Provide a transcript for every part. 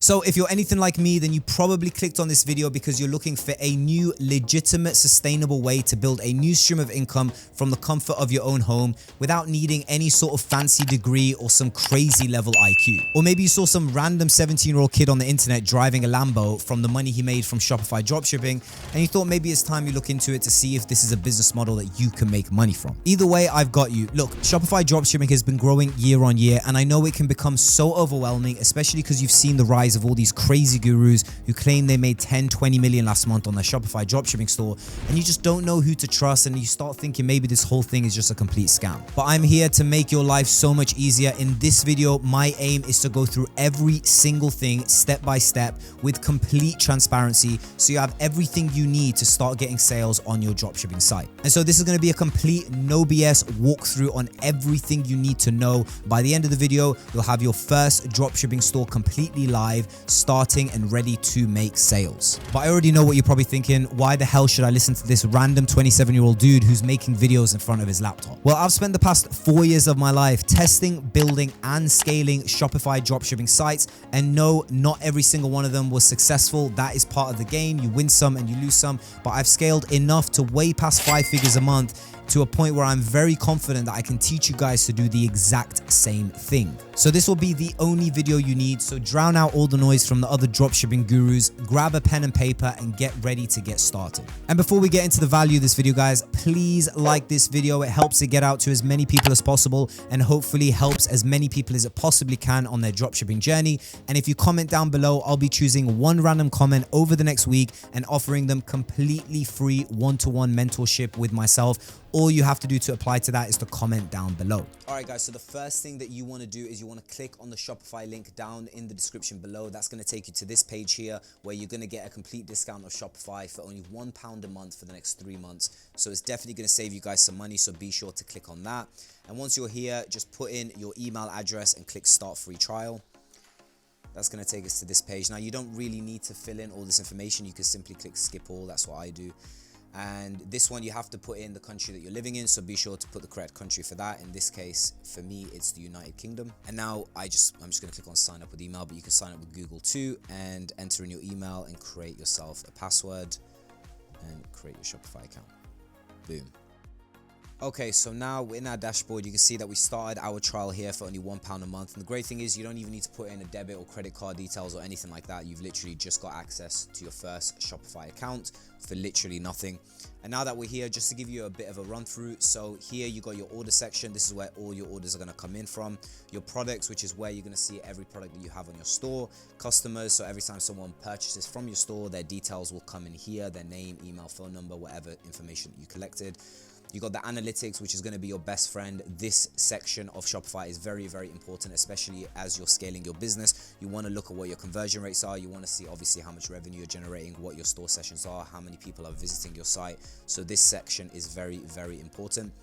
So if you're anything like me, then you probably clicked on this video because you're looking for a new, legitimate, sustainable way to build a new stream of income from the comfort of your own home without needing any sort of fancy degree or some crazy level IQ. Or maybe you saw some random 17-year-old kid on the internet driving a Lambo from the money he made from Shopify dropshipping, and you thought maybe it's time you look into it to see if this is a business model that you can make money from. Either way, I've got you. Look, Shopify dropshipping has been growing year on year, and I know it can become so overwhelming, especially because you've seen the rise of all these crazy gurus who claim they made 10-20 million last month on their Shopify dropshipping store, and you just don't know who to trust, and you start thinking maybe this whole thing is just a complete scam. But I'm here to make your life so much easier. In this video, my aim is to go through every single thing step by step with complete transparency, so you have everything you need to start getting sales on your dropshipping site. And so this is going to be a complete no BS walkthrough on everything you need to know. By the end of the video, you'll have your first dropshipping store completely live, starting and ready to make sales. But I already know what you're probably thinking. Why the hell should I listen to this random 27-year-old dude who's making videos in front of his laptop? Well, I've spent the past 4 years of my life testing, building, and scaling Shopify dropshipping sites, and no, not every single one of them was successful. That is part of the game. You win some and you lose some, but I've scaled enough to way past 5 figures a month, to a point where I'm very confident that I can teach you guys to do the exact same thing. So this will be the only video you need, so drown out all the noise from the other dropshipping gurus, grab a pen and paper, and get ready to get started. And before we get into the value of this video, guys, please like this video. It helps it get out to as many people as possible, and hopefully helps as many people as it possibly can on their dropshipping journey. And if you comment down below, I'll be choosing one random comment over the next week and offering them completely free one-to-one mentorship with myself. All you have to do to apply to that is to comment down below. All right, guys, so the first thing that you want to do is you want to click on the Shopify link down in the description below. That's going to take you to this page here where you're going to get a complete discount of Shopify for only £1 a month for the next 3 months. So it's definitely going to save you guys some money, so be sure to click on that. And once you're here, just put in your email address and click Start Free Trial. That's going to take us to this page. Now, you don't really need to fill in all this information. You can simply click Skip All. That's what I do. And this one, you have to put in the country that you're living in, so be sure to put the correct country for that. In this case, for me, it's the United Kingdom. And now I'm just going to click on sign up with email, but you can sign up with Google too, and enter in your email and create yourself a password and create your Shopify account. Boom. Okay, so now in our dashboard, you can see that we started our trial here for only £1 a month. And the great thing is you don't even need to put in a debit or credit card details or anything like that. You've literally just got access to your first Shopify account for literally nothing. And now that we're here, just to give you a bit of a run through. So here you got your order section. This is where all your orders are going to come in from. Your products, which is where you're going to see every product that you have on your store. Customers, so every time someone purchases from your store, their details will come in here, their name, email, phone number, whatever information that you collected. You got the analytics, which is going to be your best friend. This section of Shopify is very, very important, especially as you're scaling your business. You want to look at what your conversion rates are. You want to see obviously how much revenue you're generating, what your store sessions are, how many people are visiting your site. So this section is very, very important.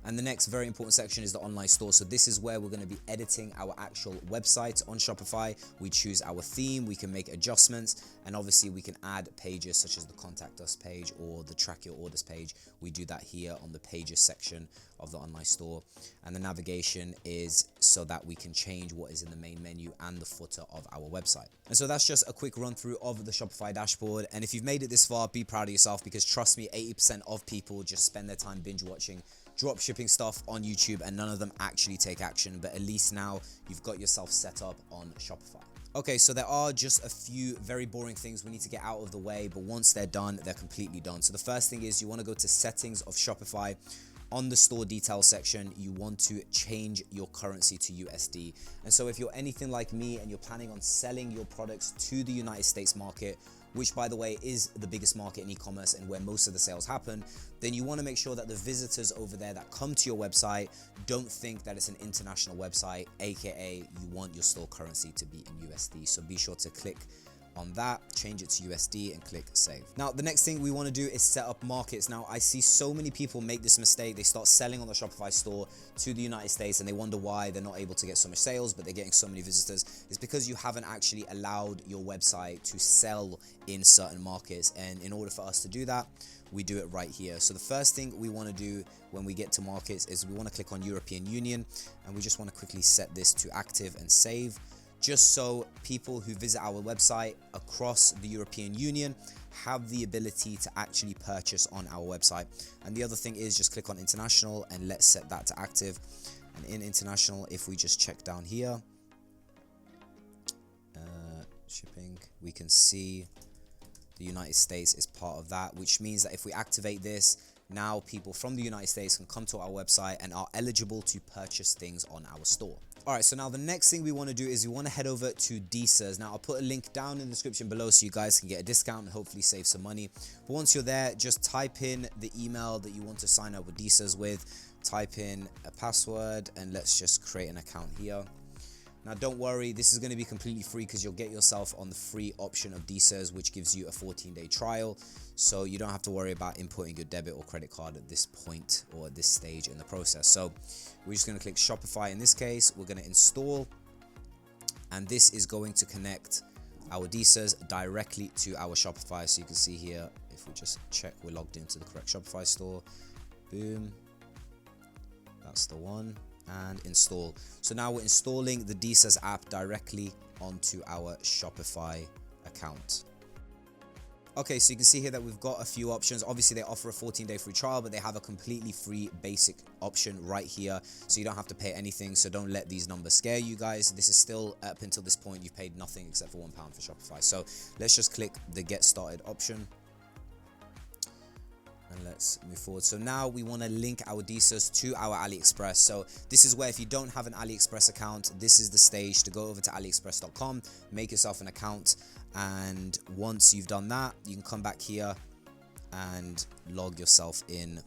And the next very important section is the online store. So this is where we're going to be editing our actual website on Shopify. We choose our theme, we can make adjustments, and obviously we can add pages such as the contact us page or the track your orders page. We do that here on the pages section of the online store. And the navigation is so that we can change what is in the main menu and the footer of our website. And so that's just a quick run through of the Shopify dashboard. And if you've made it this far, be proud of yourself, because trust me, 80% of people just spend their time binge watching dropshipping stuff on YouTube and none of them actually take action. But at least now you've got yourself set up on Shopify. Okay, so there are just a few very boring things we need to get out of the way, but once they're done, they're completely done. So the first thing is you want to go to settings of Shopify. On the store details section, you want to change your currency to USD. And so if you're anything like me and you're planning on selling your products to the United States market, which by the way is the biggest market in e-commerce and where most of the sales happen, then you want to make sure that the visitors over there that come to your website don't think that it's an international website, aka you want your store currency to be in USD. So be sure to click on that, change it to USD, and click save. Now, the next thing we want to do is set up markets. Now, I see so many people make this mistake. They start selling on the Shopify store to the United States and they wonder why they're not able to get so much sales, but they're getting so many visitors. It's because you haven't actually allowed your website to sell in certain markets. And in order for us to do that, we do it right here. So the first thing we want to do when we get to markets is we want to click on European Union, and we just want to quickly set this to active and save. just so people who visit our website across the European Union have the ability to actually purchase on our website. And the other thing is just click on international and let's set that to active. And in international, if we just check down here, shipping, we can see the United States is part of that, which means that if we activate this, now people from the United States can come to our website and are eligible to purchase things on our store. All right, so now the next thing we want to do is we want to head over to DSers. Now I'll put a link down in the description below so you guys can get a discount and hopefully save some money. But once you're there, just type in the email that you want to sign up with DSers with, type in a password, and let's just create an account here. Now don't worry, this is going to be completely free because you'll get yourself on the free option of DSers, which gives you a 14-day trial. So you don't have to worry about inputting your debit or credit card at this point or at this stage in the process. So we're just going to click Shopify in this case. We're going to install, and this is going to connect our DSers directly to our Shopify. So you can see here, if we just check we're logged into the correct Shopify store, boom, that's the one. And install. So now we're installing the DSers app directly onto our Shopify account. Okay, so you can see here that we've got a few options. Obviously, they offer a 14-day free trial, but they have a completely free basic option right here. So you don't have to pay anything. So don't let these numbers scare you guys. This is still, up until this point, you've paid nothing except for £1 for Shopify. So let's just click the Get Started option. And let's move forward. So now we want to link our DSers to our AliExpress. So this is where, if you don't have an AliExpress account, this is the stage to go over to aliexpress.com, make yourself an account, and once you've done that, you can come back here and log yourself in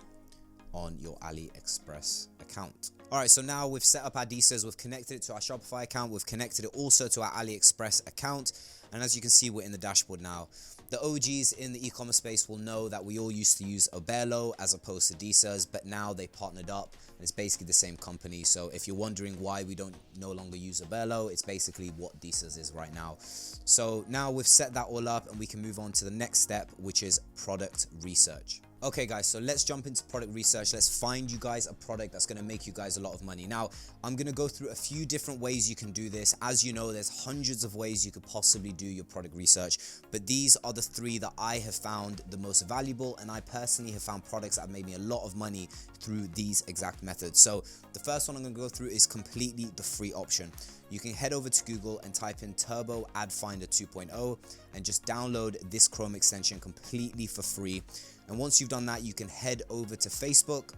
on your AliExpress account. All right, so now we've set up our DSers, we've connected it to our Shopify account, we've connected it also to our AliExpress account, and as you can see, we're in the dashboard now. The OGs in the e-commerce space will know that we all used to use Oberlo as opposed to DSers, but now they partnered up and it's basically the same company. So if you're wondering why we don't no longer use Oberlo, it's basically what DSers is right now. So now we've set that all up and we can move on to the next step, which is product research. Okay guys, so let's jump into product research. Let's find you guys a product that's going to make you guys a lot of money. Now, I'm going to go through a few different ways you can do this. As you know, there's hundreds of ways you could possibly do your product research, but these are the three that I have found the most valuable, and I personally have found products that have made me a lot of money through these exact methods. So the first one I'm going to go through is completely the free option. You can head over to Google and type in Turbo Ad Finder 2.0 and just download this Chrome extension completely for free. And once you've done that, you can head over to Facebook,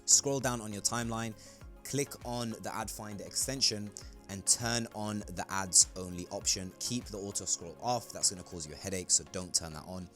scroll down on your timeline, click on the Ad Finder extension and turn on the ads only option. Keep the auto scroll off. That's going to cause you a headache, so don't turn that on.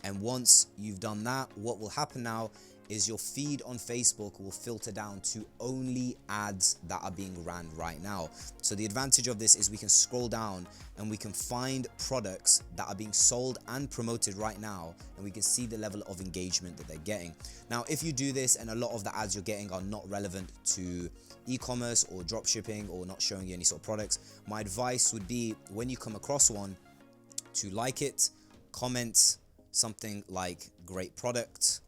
And once you've done that, what will happen now is your feed on Facebook will filter down to only ads that are being ran right now. So the advantage of this is we can scroll down and we can find products that are being sold and promoted right now, and we can see the level of engagement that they're getting. Now, if you do this and a lot of the ads you're getting are not relevant to e-commerce or dropshipping or not showing you any sort of products, my advice would be, when you come across one, to like it, comment something like great product,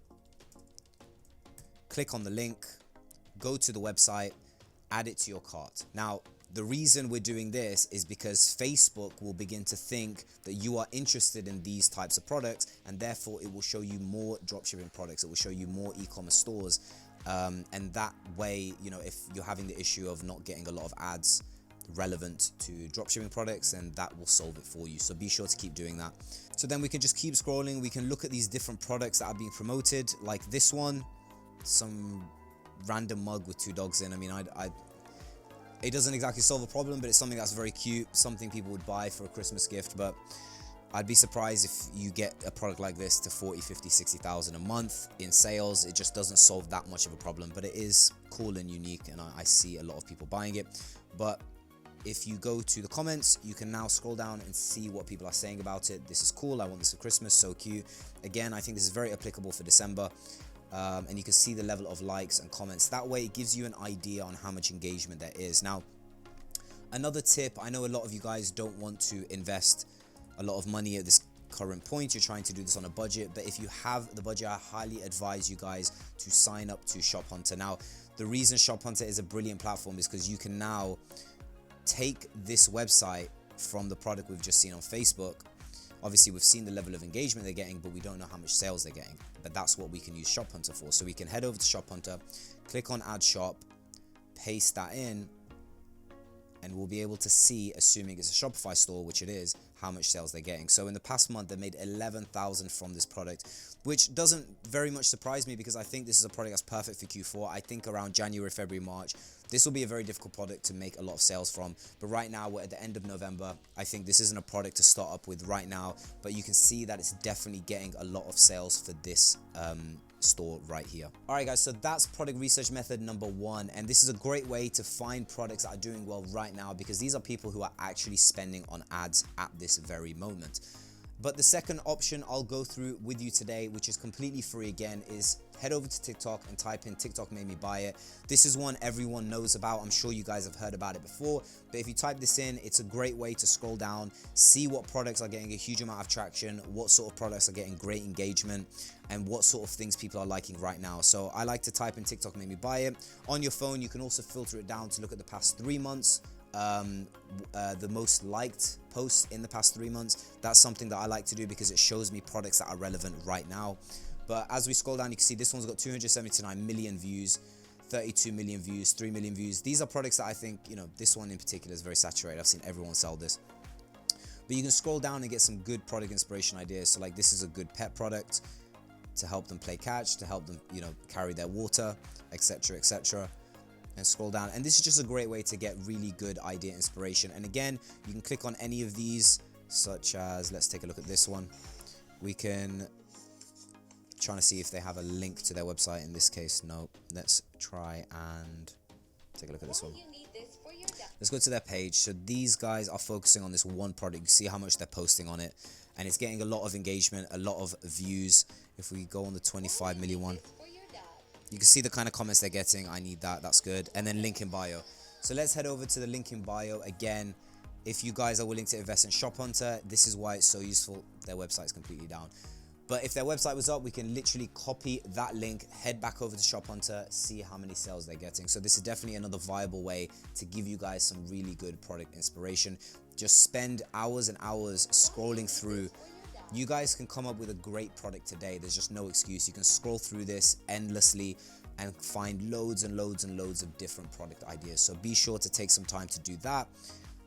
click on the link, go to the website, add it to your cart. Now, the reason we're doing this is because Facebook will begin to think that you are interested in these types of products, and therefore it will show you more dropshipping products. It will show you more e-commerce stores. And that way, you know, if you're having the issue of not getting a lot of ads relevant to dropshipping products, and that will solve it for you. So be sure to keep doing that. So then we can just keep scrolling. We can look at these different products that are being promoted, like this one, some random mug with two dogs in. I mean, it doesn't exactly solve a problem, but it's something that's very cute, something people would buy for a Christmas gift. But I'd be surprised if you get a product like this to 40, 50, 60,000 a month in sales. It just doesn't solve that much of a problem, but it is cool and unique, and I see a lot of people buying it. But if you go to the comments, you can now scroll down and see what people are saying about it. This is cool, I want this for Christmas, so cute. Again, I think this is very applicable for December. And you can see the level of likes and comments. That way it gives you an idea on how much engagement there is. Now, another tip, I know a lot of you guys don't want to invest a lot of money at this current point. You're trying to do this on a budget, but if you have the budget, I highly advise you guys to sign up to Shop Hunter. Now, the reason Shop Hunter is a brilliant platform is because you can now take this website from the product we've just seen on Facebook. Obviously, we've seen the level of engagement they're getting, but we don't know how much sales they're getting. But that's what we can use Shop Hunter for. So we can head over to Shop Hunter, click on Add Shop, paste that in, and we'll be able to see, assuming it's a Shopify store, which it is, how much sales they're getting. So in the past month, they made 11,000 from this product, which doesn't very much surprise me because I think this is a product that's perfect for Q4. I think around January, February, March, this will be a very difficult product to make a lot of sales from. But right now, we're at the end of November. I think this isn't a product to start up with right now, but you can see that it's definitely getting a lot of sales for this store right here. All right, guys, so that's product research method number 1, and this is a great way to find products that are doing well right now because these are people who are actually spending on ads at this very moment. But the second option I'll go through with you today, which is completely free again, is head over to TikTok and type in TikTok made me buy it. This is one everyone knows about. I'm sure you guys have heard about it before, but if you type this in, it's a great way to scroll down, see what products are getting a huge amount of traction, what sort of products are getting great engagement, and what sort of things people are liking right now. So I like to type in TikTok made me buy it. On your phone, you can also filter it down to look at the past 3 months. The most liked posts in the past 3 months. That's something that I like to do because it shows me products that are relevant right now. But as we scroll down, you can see this one's got 279 million views, 32 million views, 3 million views. These are products that I think, this one in particular is very saturated. I've seen everyone sell this. But you can scroll down and get some good product inspiration ideas. So like this is a good pet product to help them play catch, to help them, carry their water, etc., etc. And scroll down, and this is just a great way to get really good idea inspiration. And again, you can click on any of these, such as, let's take a look at this one. We can trying to see if they have a link to their website. In this case, no. Let's try and take a look at this one. Let's go to their page. So these guys are focusing on this one product. You see how much they're posting on it, and it's getting a lot of engagement, a lot of views. If we go on the 25 million one, you can see the kind of comments they're getting. I need that, that's good. And then link in bio. So let's head over to the link in bio. Again, if you guys are willing to invest in Shop Hunter, this is why it's so useful. Their website's completely down. But if their website was up, we can literally copy that link, head back over to Shop Hunter, see how many sales they're getting. So this is definitely another viable way to give you guys some really good product inspiration. Just spend hours and hours scrolling through. You guys can come up with a great product today. There's just no excuse. You can scroll through this endlessly and find loads and loads and loads of different product ideas. So be sure to take some time to do that.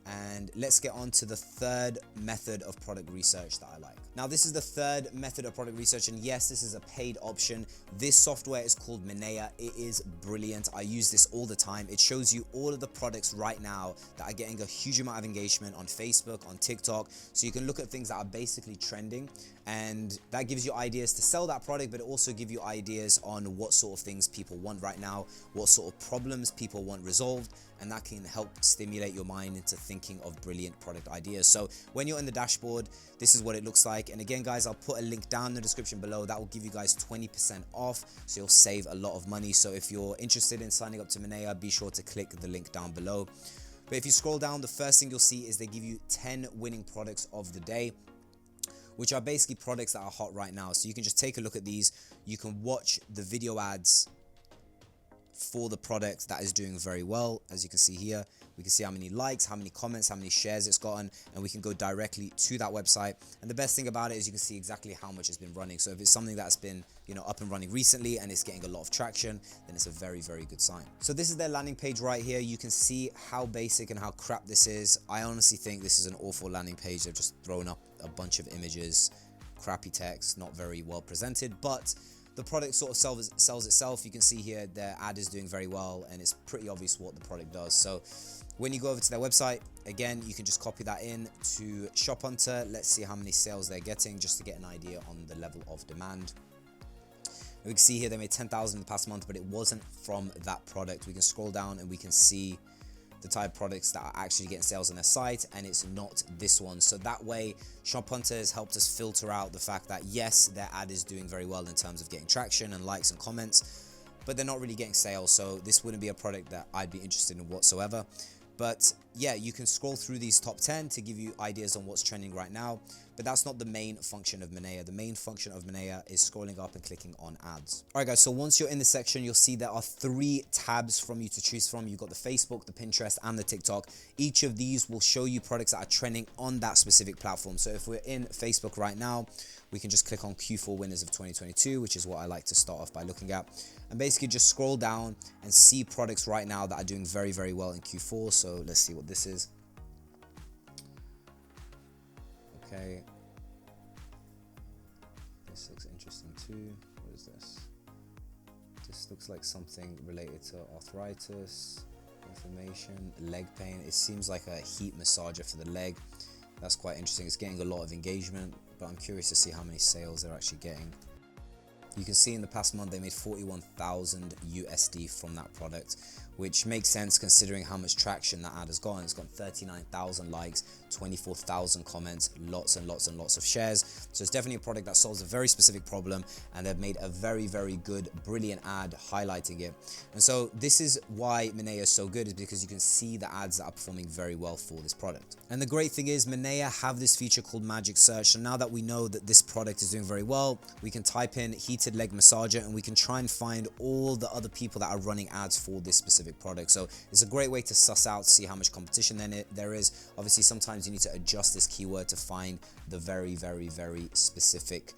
And let's get on to the third method of product research that I like. Now, this is the third method of product research, and yes, this is a paid option. This software is called Minea. It is brilliant. I use this all the time. It shows you all of the products right now that are getting a huge amount of engagement on Facebook, on TikTok. So you can look at things that are basically trending, and that gives you ideas to sell that product, but it also gives you ideas on what sort of things people want right now, what sort of problems people want resolved, and that can help stimulate your mind into thinking of brilliant product ideas. So when you're in the dashboard, this is what it looks like. And again, guys, I'll put a link down in the description below. That will give you guys 20% off, so you'll save a lot of money. So if you're interested in signing up to Minea, be sure to click the link down below. But if you scroll down, the first thing you'll see is they give you 10 winning products of the day, which are basically products that are hot right now. So you can just take a look at these. You can watch the video ads for the product that is doing very well. As you can see here, we can see how many likes, how many comments, how many shares it's gotten, and we can go directly to that website. And the best thing about it is you can see exactly how much it's been running. So if it's something that's been, up and running recently and it's getting a lot of traction, then it's a very, very good sign. So this is their landing page right here. You can see how basic and how crap this is. I honestly think this is an awful landing page. They've just thrown up a bunch of images, crappy text, not very well presented, but the product sort of sells itself. You can see here their ad is doing very well, and it's pretty obvious what the product does. So when you go over to their website, again, you can just copy that in to Shop Hunter. Let's see how many sales they're getting just to get an idea on the level of demand. And we can see here they made 10,000 in the past month, but it wasn't from that product. We can scroll down and we can see the type of products that are actually getting sales on their site, and it's not this one. So that way, Shop Hunter has helped us filter out the fact that yes, their ad is doing very well in terms of getting traction and likes and comments, but they're not really getting sales. So this wouldn't be a product that I'd be interested in whatsoever. But yeah, you can scroll through these top 10 to give you ideas on what's trending right now, but that's not the main function of Monea. The main function of Monea is scrolling up and clicking on ads. All right, guys, so once you're in this section, you'll see there are 3 tabs from you to choose from. You've got the Facebook, the Pinterest, and the TikTok. Each of these will show you products that are trending on that specific platform. So if we're in Facebook right now, we can just click on Q4 winners of 2022, which is what I like to start off by looking at, and basically just scroll down and see products right now that are doing very, very well in Q4. So let's see what this is. Okay, this looks interesting too. What is this? This looks like something related to arthritis, inflammation, leg pain. It seems like a heat massager for the leg. That's quite interesting. It's getting a lot of engagement, but I'm curious to see how many sales they're actually getting. You can see in the past month they made 41,000 USD from that product, which makes sense considering how much traction that ad has gotten. It's got 39,000 likes, 24,000 comments, lots and lots and lots of shares. So it's definitely a product that solves a very specific problem, and they've made a very, very good, brilliant ad highlighting it. And so this is why Monea is so good, is because you can see the ads that are performing very well for this product. And the great thing is Monea have this feature called Magic Search. So now that we know that this product is doing very well, we can type in heated leg massager and we can try and find all the other people that are running ads for this specific product. So it's a great way to suss out, see how much competition there is. Obviously, sometimes you need to adjust this keyword to find the very, very, very specific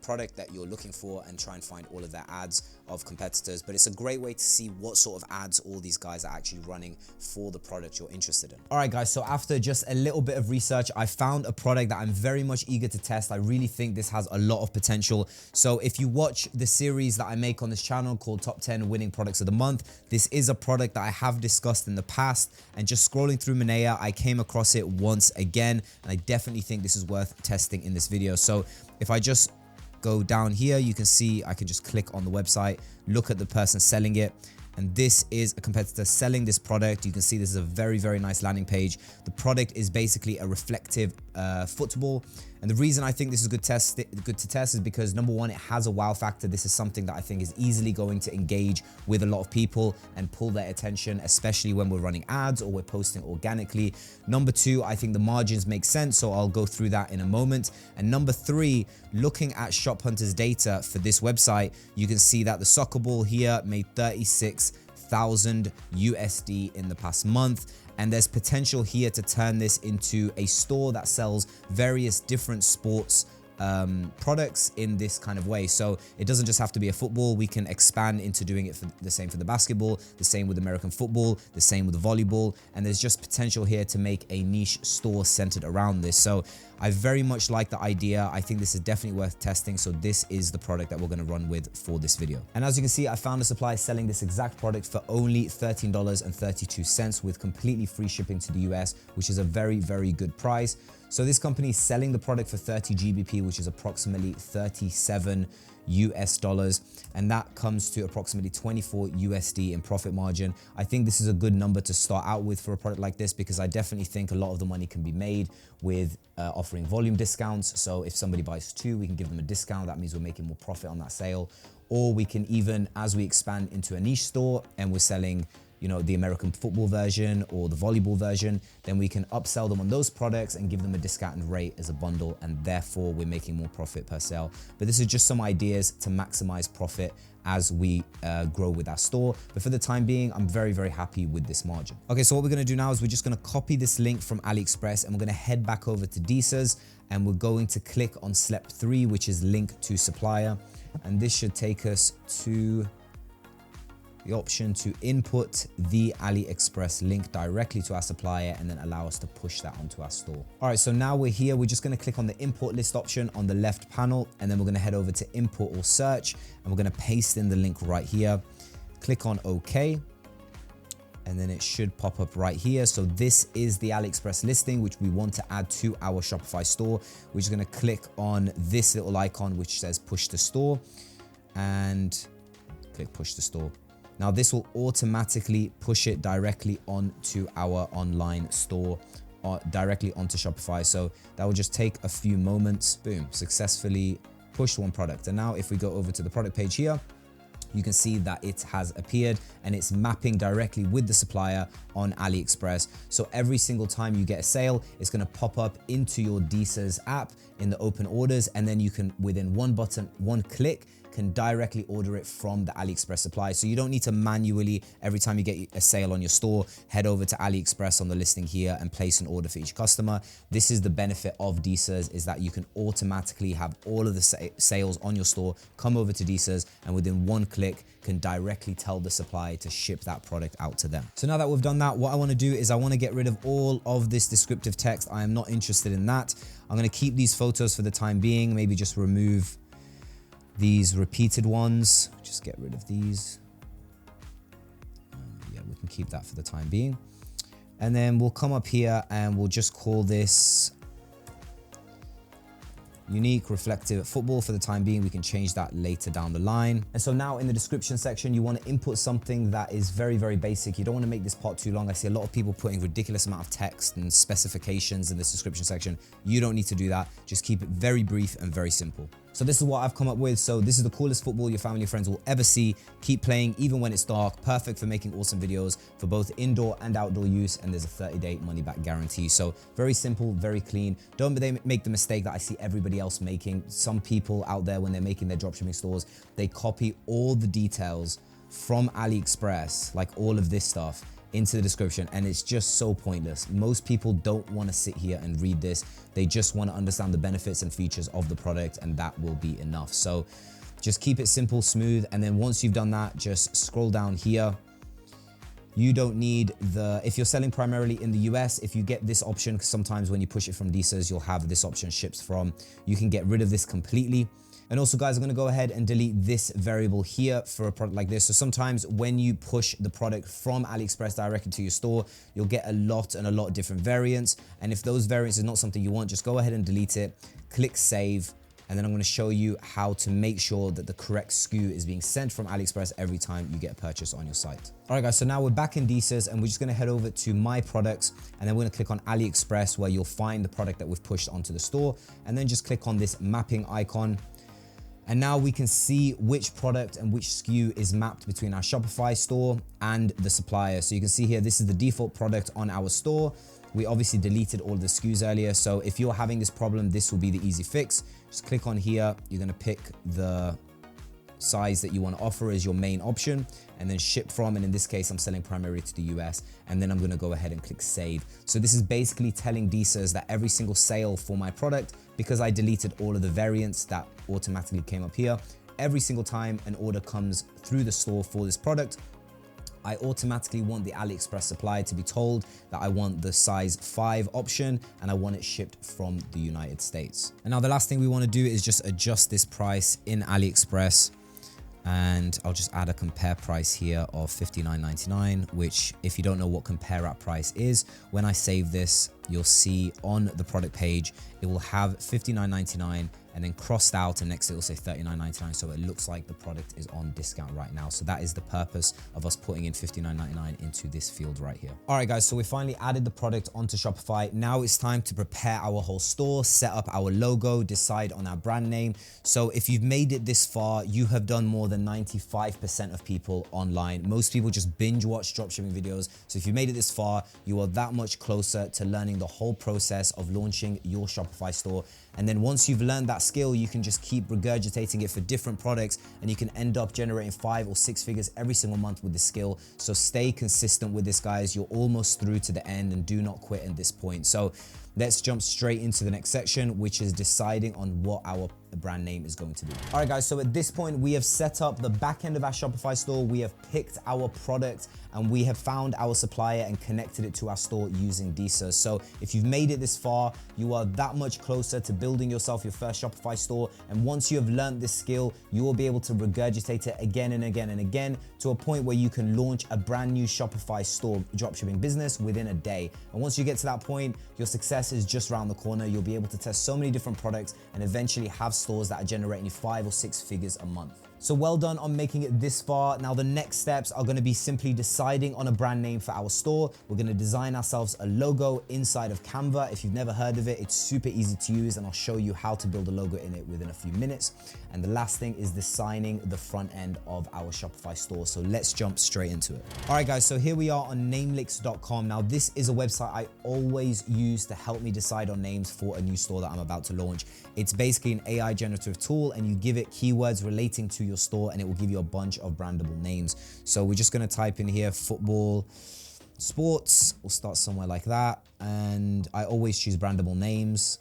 product that you're looking for and try and find all of their ads of competitors. But it's a great way to see what sort of ads all these guys are actually running for the product you're interested in. All right, guys, so after just a little bit of research, I found a product that I'm very much eager to test. I really think this has a lot of potential. So if you watch the series that I make on this channel called Top 10 Winning Products of the Month, this is a product that I have discussed in the past, and just scrolling through Monea, I came across it once again, and I definitely think this is worth testing in this video. So if I just go down here, you can see I can just click on the website, look at the person selling it, and this is a competitor selling this product. You can see this is a very, very nice landing page. The product is basically a reflective football, and the reason I think this is good to test is because, number one, it has a wow factor. This is something that I think is easily going to engage with a lot of people and pull their attention, especially when we're running ads or we're posting organically. Number two, I think the margins make sense, so I'll go through that in a moment. And number three, looking at Shop Hunter's data for this website, you can see that the soccer ball here made 36,000 USD in the past month. And there's potential here to turn this into a store that sells various different sports products in this kind of way. So it doesn't just have to be a football. We can expand into doing it for the same for the basketball, the same with American football, the same with the volleyball. And there's just potential here to make a niche store centered around this. So I very much like the idea. I think this is definitely worth testing. So this is the product that we're going to run with for this video. And as you can see, I found a supplier selling this exact product for only $13.32 with completely free shipping to the US, which is a very, very good price. So this company is selling the product for 30 GBP, which is approximately 37 US dollars, and that comes to approximately 24 USD in profit margin. I think this is a good number to start out with for a product like this, because I definitely think a lot of the money can be made with offering volume discounts. So if somebody buys 2, we can give them a discount. That means we're making more profit on that sale. Or we can even, as we expand into a niche store and we're selling, you know, the American football version or the volleyball version, then we can upsell them on those products and give them a discounted rate as a bundle, and therefore we're making more profit per sale. But this is just some ideas to maximize profit as we grow with our store. But for the time being, I'm very, very happy with this margin. Okay, so what we're gonna do now is we're just gonna copy this link from AliExpress and we're gonna head back over to Deesa's, and we're going to click on step 3, which is link to supplier. And this should take us to the option to input the AliExpress link directly to our supplier and then allow us to push that onto our store. All right, so now we're here. We're just going to click on the import list option on the left panel, and then we're going to head over to import or search, and we're going to paste in the link right here. Click on OK, and then it should pop up right here. So this is the AliExpress listing, which we want to add to our Shopify store. We're just going to click on this little icon, which says push to store, and click push to store. Now this will automatically push it directly onto our online store, directly onto Shopify. So that will just take a few moments. Boom, successfully pushed one product. And now if we go over to the product page here, you can see that it has appeared and it's mapping directly with the supplier on AliExpress. So every single time you get a sale, it's going to pop up into your Deezers app in the open orders, and then you can, within one button, one click, can directly order it from the AliExpress supply. So you don't need to manually, every time you get a sale on your store, head over to AliExpress on the listing here and place an order for each customer. This is the benefit of Deezers, is that you can automatically have all of the sales on your store come over to Deezers, and within one click can directly tell the supplier to ship that product out to them. So now that we've done that, what I want to do is I want to get rid of all of this descriptive text. I am not interested in that. I'm going to keep these photos for the time being, maybe just remove these repeated ones, just get rid of these. Yeah, we can keep that for the time being. And then we'll come up here and we'll just call this unique reflective football for the time being. We can change that later down the line. And so now in the description section, you want to input something that is very, very basic. You don't want to make this part too long. I see a lot of people putting ridiculous amount of text and specifications in this description section. You don't need to do that. Just keep it very brief and very simple. So this is what I've come up with. So this is the coolest football your family and friends will ever see. Keep playing even when it's dark. Perfect for making awesome videos for both indoor and outdoor use. And there's a 30-day money-back guarantee. So very simple, very clean. Don't make the mistake that I see everybody else making. Some people out there, when they're making their dropshipping stores, they copy all the details from AliExpress, like all of this stuff, into the description, and it's just so pointless. Most people don't want to sit here and read this. They just want to understand the benefits and features of the product, and that will be enough. So just keep it simple, smooth, and then once you've done that, just scroll down here. You don't need if you're selling primarily in the US, if you get this option, because sometimes when you push it from Deezers, you'll have this option ships from, you can get rid of this completely. And also, guys, I'm going to go ahead and delete this variable here for a product like this. So sometimes when you push the product from AliExpress directly to your store, you'll get a lot of different variants. And if those variants is not something you want, just go ahead and delete it, click save. And then I'm going to show you how to make sure that the correct SKU is being sent from AliExpress every time you get a purchase on your site. All right, guys, so now we're back in Deezers and we're just going to head over to My Products, and then we're going to click on AliExpress, where you'll find the product that we've pushed onto the store, and then just click on this mapping icon. And now we can see which product and which SKU is mapped between our Shopify store and the supplier. So you can see here, this is the default product on our store. We obviously deleted all the SKUs earlier. So if you're having this problem, this will be the easy fix. Just click on here. You're gonna pick the size that you want to offer as your main option, and then ship from, and in this case I'm selling primarily to the US, and then I'm going to go ahead and click save. So this is basically telling Deezers that every single sale for my product, because I deleted all of the variants that automatically came up here, every single time an order comes through the store for this product, I automatically want the AliExpress supplier to be told that I want the size 5 option and I want it shipped from the United States. And now the last thing we want to do is just adjust this price in AliExpress. And I'll just add a compare price here of $59.99, which, if you don't know what compare at price is, when I save this, you'll see on the product page, it will have $59.99 and then crossed out, and next to it will say $39.99. So it looks like the product is on discount right now. So that is the purpose of us putting in $59.99 into this field right here. All right, guys, so we finally added the product onto Shopify. Now it's time to prepare our whole store, set up our logo, decide on our brand name. So if you've made it this far, you have done more than 95% of people online. Most people just binge watch dropshipping videos. So if you made it this far, you are that much closer to learning the whole process of launching your Shopify store. And then once you've learned that skill, you can just keep regurgitating it for different products, and you can end up generating 5 or 6 figures every single month with this skill. So stay consistent with this, guys. You're almost through to the end, and do not quit at this point. So let's jump straight into the next section, which is deciding on what our brand name is going to be. All right, guys, so at this point, we have set up the back end of our Shopify store. We have picked our product, and we have found our supplier and connected it to our store using Deezers. So if you've made it this far, you are that much closer to building yourself your first Shopify store. And once you have learned this skill, you will be able to regurgitate it again and again and again to a point where you can launch a brand new Shopify store dropshipping business within a day. And once you get to that point, your success is just around the corner. You'll be able to test so many different products and eventually have stores that are generating you 5 or 6 figures a month. So well done on making it this far. Now the next steps are gonna be simply deciding on a brand name for our store. We're gonna design ourselves a logo inside of Canva. If you've never heard of it, it's super easy to use, and I'll show you how to build a logo in it within a few minutes. And the last thing is designing the front end of our Shopify store. So let's jump straight into it. All right guys, so here we are on namelix.com. Now this is a website I always use to help me decide on names for a new store that I'm about to launch. It's basically an AI generative tool, and you give it keywords relating to your store and it will give you a bunch of brandable names. So we're just gonna type in here football, sports. We'll start somewhere like that. And I always choose brandable names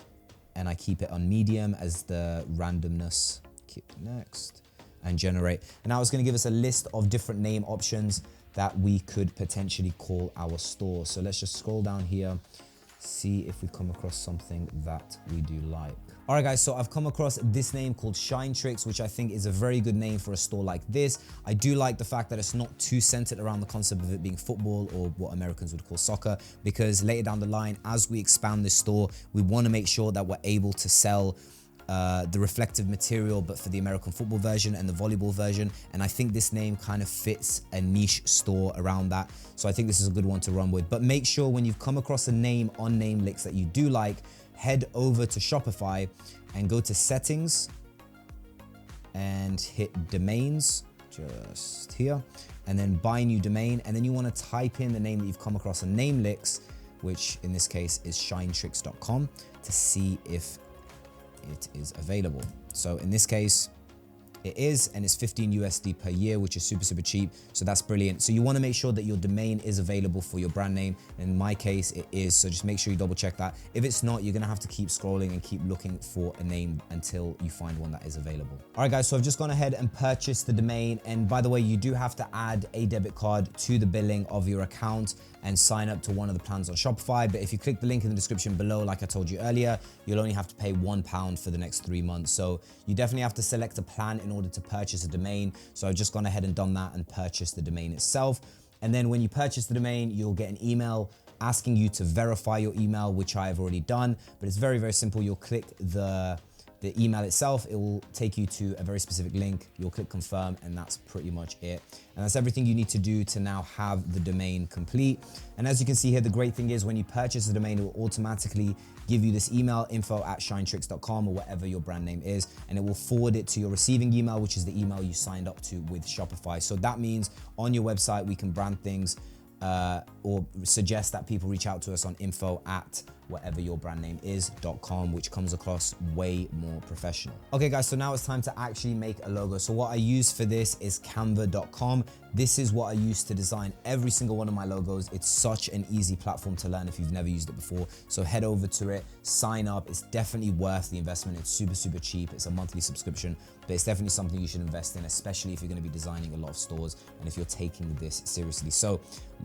and I keep it on medium as the randomness. Keep next and generate. And now it's gonna give us a list of different name options that we could potentially call our store. So let's just scroll down here, see if we come across something that we do like. All right guys, so I've come across this name called Shine Tricks, which I think is a very good name for a store like this. I do like the fact that it's not too centered around the concept of it being football or what Americans would call soccer, because later down the line, as we expand this store, we want to make sure that we're able to sell the reflective material, but for the American football version and the volleyball version. And I think this name kind of fits a niche store around that. So I think this is a good one to run with. But make sure when you've come across a name on Namelix that you do like, head over to Shopify and go to settings and hit domains just here, and then buy new domain. And then you want to type in the name that you've come across on Namelix, which in this case is shinetricks.com, to see if it is available. So in this case, it is, and it's 15 USD per year, which is super, super cheap. So that's brilliant. So you want to make sure that your domain is available for your brand name. In my case, it is. So just make sure you double check that. If it's not, you're going to have to keep scrolling and keep looking for a name until you find one that is available. All right, guys. So I've just gone ahead and purchased the domain. And by the way, you do have to add a debit card to the billing of your account and sign up to one of the plans on Shopify. But if you click the link in the description below, like I told you earlier, you'll only have to pay £1 for the next 3 months. So you definitely have to select a plan in order to purchase a domain. So I've just gone ahead and done that and purchased the domain itself. And then when you purchase the domain, you'll get an email asking you to verify your email, which I have already done. But it's very, very simple. You'll click the email itself. It will take you to a very specific link. You'll click confirm, and that's pretty much it. And that's everything you need to do to now have the domain complete. And as you can see here, the great thing is when you purchase the domain, it will automatically give you this email, info@shinetricks.com or whatever your brand name is, and it will forward it to your receiving email, which is the email you signed up to with Shopify. So that means on your website, we can brand things or suggest that people reach out to us on info@whatever your brand name is.com, which comes across way more professional. Okay guys, so now it's time to actually make a logo. So what I use for this is canva.com. This is what I use to design every single one of my logos. It's such an easy platform to learn if you've never used it before. So head over to it, sign up. It's definitely worth the investment. It's super, super cheap. It's a monthly subscription, but it's definitely something you should invest in, especially if you're going to be designing a lot of stores and if you're taking this seriously. So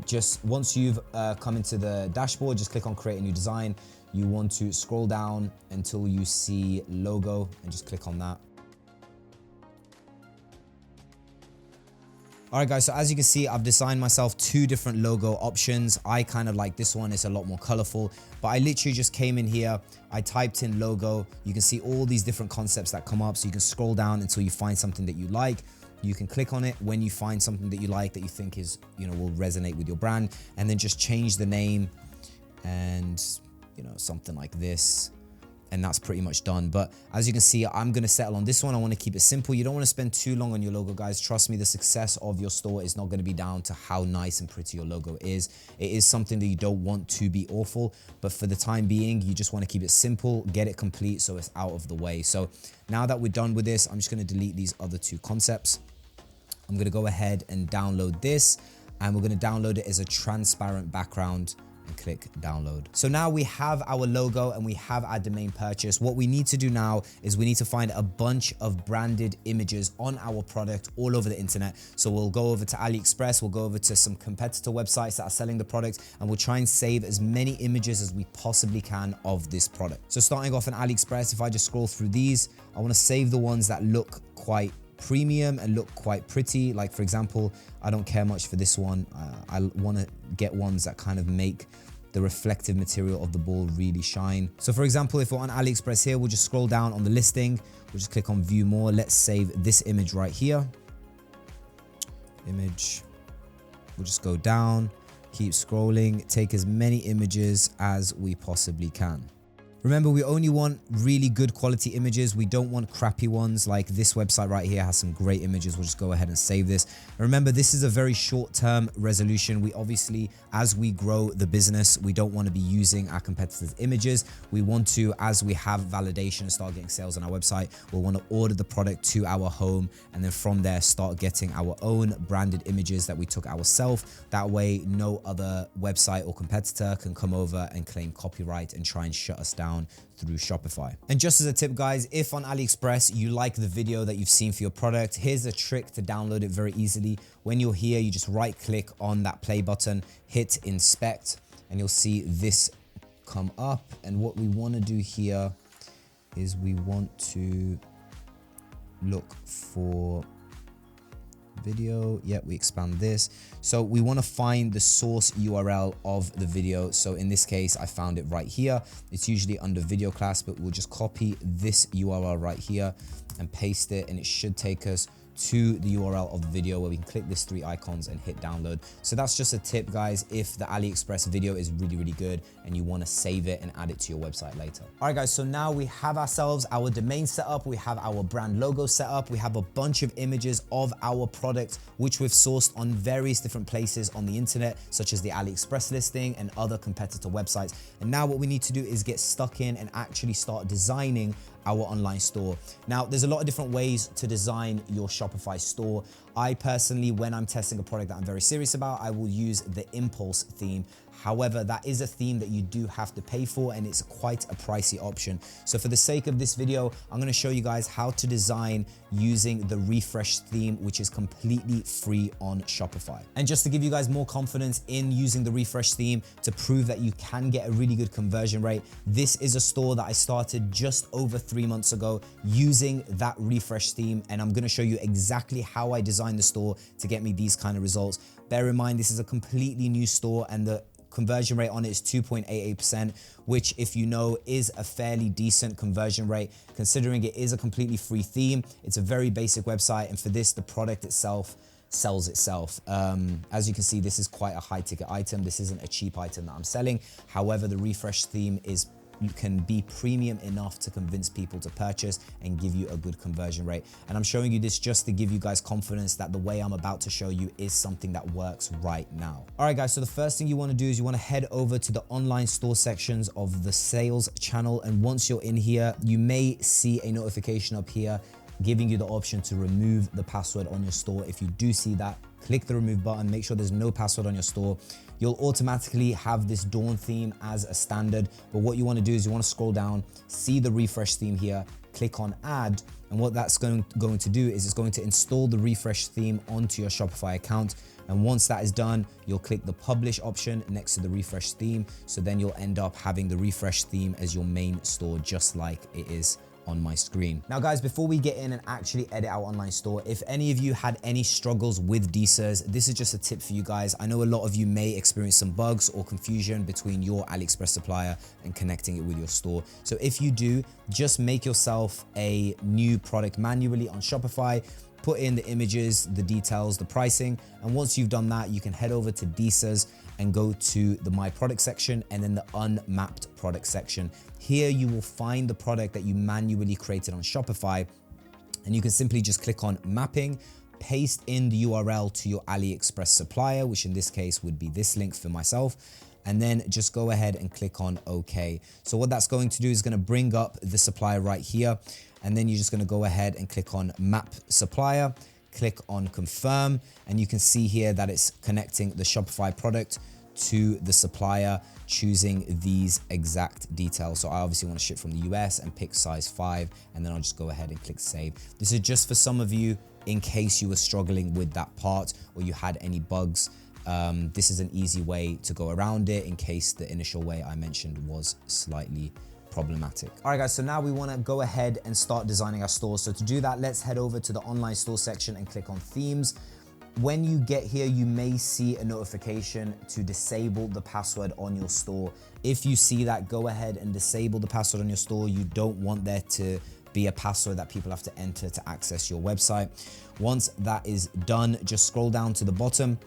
just once you've come into the dashboard, just click on create a new design. You want to scroll down until you see logo and just click on that. All right guys, so as you can see, I've designed myself 2 different logo options. I kind of like this one, it's a lot more colorful, but I literally just came in here, I typed in logo. You can see all these different concepts that come up, so you can scroll down until you find something that you like. You can click on it when you find something that you like, that you think is, will resonate with your brand, and then just change the name and, something like this. And that's pretty much done. But as you can see, I'm gonna settle on this one. I wanna keep it simple. You don't wanna spend too long on your logo, guys. Trust me, the success of your store is not gonna be down to how nice and pretty your logo is. It is something that you don't want to be awful, but for the time being, you just wanna keep it simple, get it complete so it's out of the way. So now that we're done with this, I'm just gonna delete these other 2 concepts. I'm gonna go ahead and download this, and we're gonna download it as a transparent background and click download. So now we have our logo and we have our domain purchase. What we need to do now is we need to find a bunch of branded images on our product all over the internet. So we'll go over to AliExpress, we'll go over to some competitor websites that are selling the product, and we'll try and save as many images as we possibly can of this product. So starting off on AliExpress, if I just scroll through these, I want to save the ones that look quite premium and look quite pretty. Like for example, I don't care much for this one. I want to get ones that kind of make the reflective material of the ball really shine. So for example, if we're on AliExpress here, we'll just scroll down on the listing. We'll just click on view more. Let's save this image right here. Image. We'll just go down, keep scrolling, take as many images as we possibly can. Remember, we only want really good quality images. We don't want crappy ones. Like this website right here has some great images. We'll just go ahead and save this. And remember, this is a very short-term resolution. We obviously, as we grow the business, we don't want to be using our competitors' images. We want to, as we have validation and start getting sales on our website, we'll want to order the product to our home, and then from there start getting our own branded images that we took ourselves. That way, no other website or competitor can come over and claim copyright and try and shut us down through Shopify. And just as a tip, guys, if on AliExpress you like the video that you've seen for your product, here's a trick to download it very easily. When you're here, you just right click on that play button, hit inspect, and you'll see this come up. And what we want to do here is we want to look for video. Yeah, we expand this. So we want to find the source URL of the video. So in this case, I found it right here. It's usually under video class, but we'll just copy this URL right here and paste it, and it should take us to the URL of the video where we can click these three icons and hit download. So that's just a tip, guys, if the AliExpress video is really, really good and you want to save it and add it to your website later. All right, guys, so now we have ourselves our domain set up, we have our brand logo set up, we have a bunch of images of our product, which we've sourced on various different places on the internet, such as the AliExpress listing and other competitor websites. And now what we need to do is get stuck in and actually start designing our online store. Now, there's a lot of different ways to design your Shopify store. I personally, when I'm testing a product that I'm very serious about, I will use the Impulse theme. However, that is a theme that you do have to pay for, and it's quite a pricey option. So for the sake of this video, I'm gonna show you guys how to design using the Refresh theme, which is completely free on Shopify. And just to give you guys more confidence in using the Refresh theme to prove that you can get a really good conversion rate, this is a store that I started just over 3 months ago using that Refresh theme. And I'm gonna show you exactly how I designed the store to get me these kind of results. Bear in mind, this is a completely new store, and the conversion rate on it is 2.88%, which, if you know, is a fairly decent conversion rate considering it is a completely free theme. It's a very basic website, and for this, the product itself sells itself. As you can see, this is quite a high ticket item. This isn't a cheap item that I'm selling. However, the Refresh theme can be premium enough to convince people to purchase and give you a good conversion rate. And I'm showing you this just to give you guys confidence that the way I'm about to show you is something that works right now. All right, guys, so the first thing you want to do is you want to head over to the online store sections of the sales channel. And once you're in here, you may see a notification up here giving you the option to remove the password on your store. If you do see that, click the remove button, make sure there's no password on your store. You'll automatically have this Dawn theme as a standard, but what you want to do is you want to scroll down, see the Refresh theme here, click on add, and what that's going to do is it's going to install the Refresh theme onto your Shopify account. And once that is done, you'll click the publish option next to the Refresh theme. So then you'll end up having the Refresh theme as your main store, just like it is on my screen. Now, guys, before we get in and actually edit our online store, if any of you had any struggles with DSers, this is just a tip for you guys. I know a lot of you may experience some bugs or confusion between your AliExpress supplier and connecting it with your store. So if you do, just make yourself a new product manually on Shopify, put in the images, the details, the pricing, and once you've done that, you can head over to DSers and go to the My Product section and then the Unmapped Product section. Here you will find the product that you manually created on Shopify, and you can simply just click on Mapping, paste in the URL to your AliExpress supplier, which in this case would be this link for myself, and then just go ahead and click on OK. So what that's going to do is going to bring up the supplier right here, and then you're just going to go ahead and click on Map Supplier, click on Confirm, and you can see here that it's connecting the Shopify product to the supplier, choosing these exact details. So I obviously want to ship from the US and pick size 5, and then I'll just go ahead and click save. This is just for some of you in case you were struggling with that part or you had any bugs. This is an easy way to go around it in case the initial way I mentioned was slightly problematic. All right, guys, so now we want to go ahead and start designing our store. So to do that, let's head over to the online store section and click on themes. when you get here, you may see a notification to disable the password on your store. If you see that, go ahead and disable the password on your store. You don't want there to be a password that people have to enter to access your website. Once that is done, just scroll down to the bottom,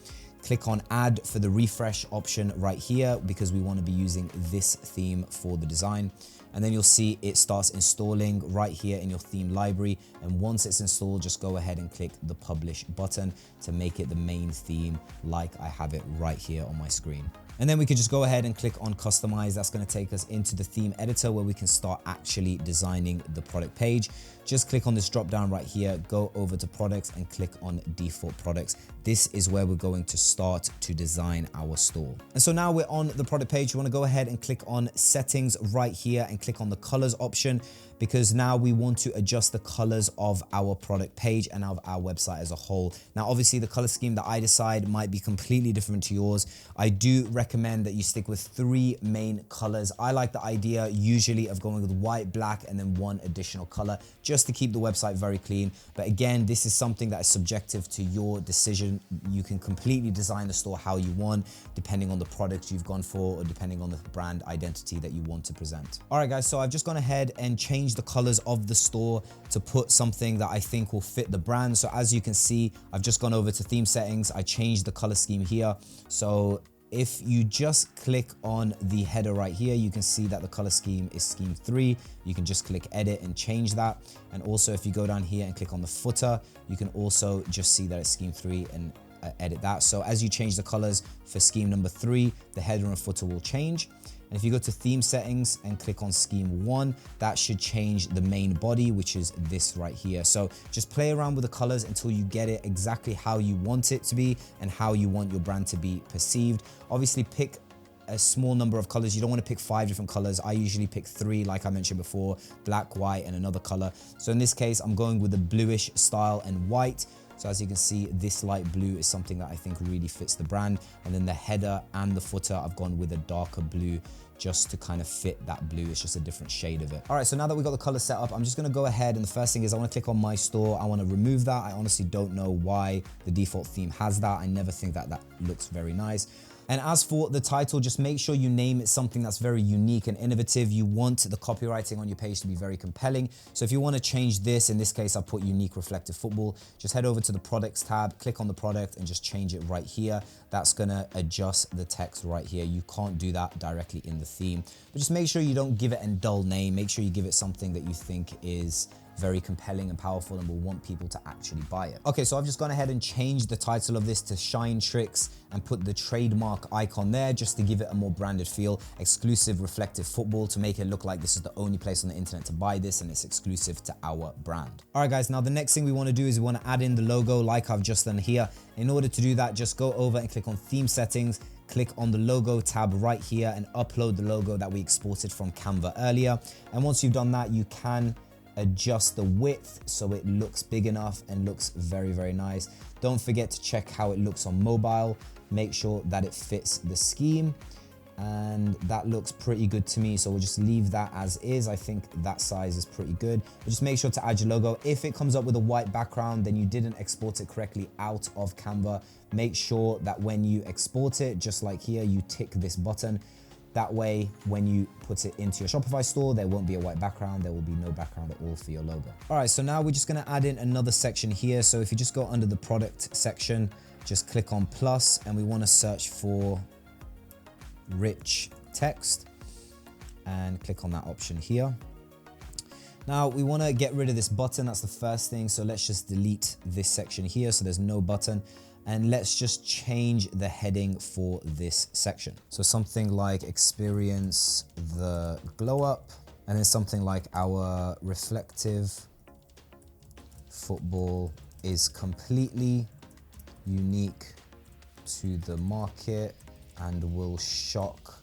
click on add for the refresh option right here, because we want to be using this theme for the design. And then you'll see it starts installing right here in your theme library. And once it's installed, just go ahead and click the publish button to make it the main theme, like I have it right here on my screen. And then we could just go ahead and click on customize. That's going to take us into the theme editor where we can start actually designing the product page. Just click on this drop down right here, go over to products and click on default products. This is where we're going to start to design our store. And so now we're on the product page. You want to go ahead and click on settings right here and click on the colors option, because now we want to adjust the colors of our product page and of our website as a whole. Now, obviously the color scheme that I decide might be completely different to yours. I do recommend that you stick with 3 main colors. I like the idea usually of going with white, black, and then 1 additional color, just to keep the website very clean. But again, this is something that is subjective to your decision. You can completely design the store how you want, depending on the product you've gone for or depending on the brand identity that you want to present. All right, guys, so I've just gone ahead and changed the colors of the store to put something that I think will fit the brand. So as you can see, I've just gone over to theme settings. I changed the color scheme here. So if you just click on the header right here, you can see that the color scheme is scheme 3. You can just click edit and change that. And also if you go down here and click on the footer, you can also just see that it's scheme 3 and edit that. So as you change the colors for scheme number 3, the header and footer will change. And if you go to theme settings and click on scheme 1, that should change the main body, which is this right here. So just play around with the colors until you get it exactly how you want it to be and how you want your brand to be perceived. Obviously pick a small number of colors. You don't want to pick 5 different colors. I usually pick 3, like I mentioned before, black, white, and another color. So in this case, I'm going with the bluish style and white. So as you can see, this light blue is something that I think really fits the brand. And then the header and the footer, I've gone with a darker blue just to kind of fit that blue. It's just a different shade of it. All right, so now that we got the color set up, I'm just gonna go ahead, and the first thing is I wanna click on my store. I wanna remove that. I honestly don't know why the default theme has that. I never think that that looks very nice. And as for the title, just make sure you name it something that's very unique and innovative. You want the copywriting on your page to be very compelling. So if you want to change this, in this case, I put unique reflective football, just head over to the products tab, click on the product and just change it right here. That's going to adjust the text right here. You can't do that directly in the theme, but just make sure you don't give it a dull name. Make sure you give it something that you think is very compelling and powerful and will want people to actually buy it. Okay, so I've just gone ahead and changed the title of this to Shine Tricks and put the trademark icon there just to give it a more branded feel. Exclusive reflective football, to make it look like this is the only place on the internet to buy this and it's exclusive to our brand. All right, guys, now the next thing we want to do is we want to add in the logo like I've just done here. In order to do that, just go over and click on theme settings, click on the logo tab right here and upload the logo that we exported from Canva earlier. And once you've done that, you can adjust the width so it looks big enough and looks very, very nice. Don't forget to check how it looks on mobile. Make sure that it fits the scheme, and that looks pretty good to me. So we'll just leave that as is. I think that size is pretty good. But just make sure to add your logo. If it comes up with a white background, then you didn't export it correctly out of Canva. Make sure that when you export it, just like here, you tick this button. That way, when you put it into your Shopify store, there won't be a white background. There will be no background at all for your logo. All right, so now we're just gonna add in another section here. So if you just go under the product section, just click on plus, and we wanna search for rich text and click on that option here. Now we wanna get rid of this button. That's the first thing. So let's just delete this section here so there's no button. And let's just change the heading for this section. So something like experience the glow up, and then something like our reflective football is completely unique to the market and will shock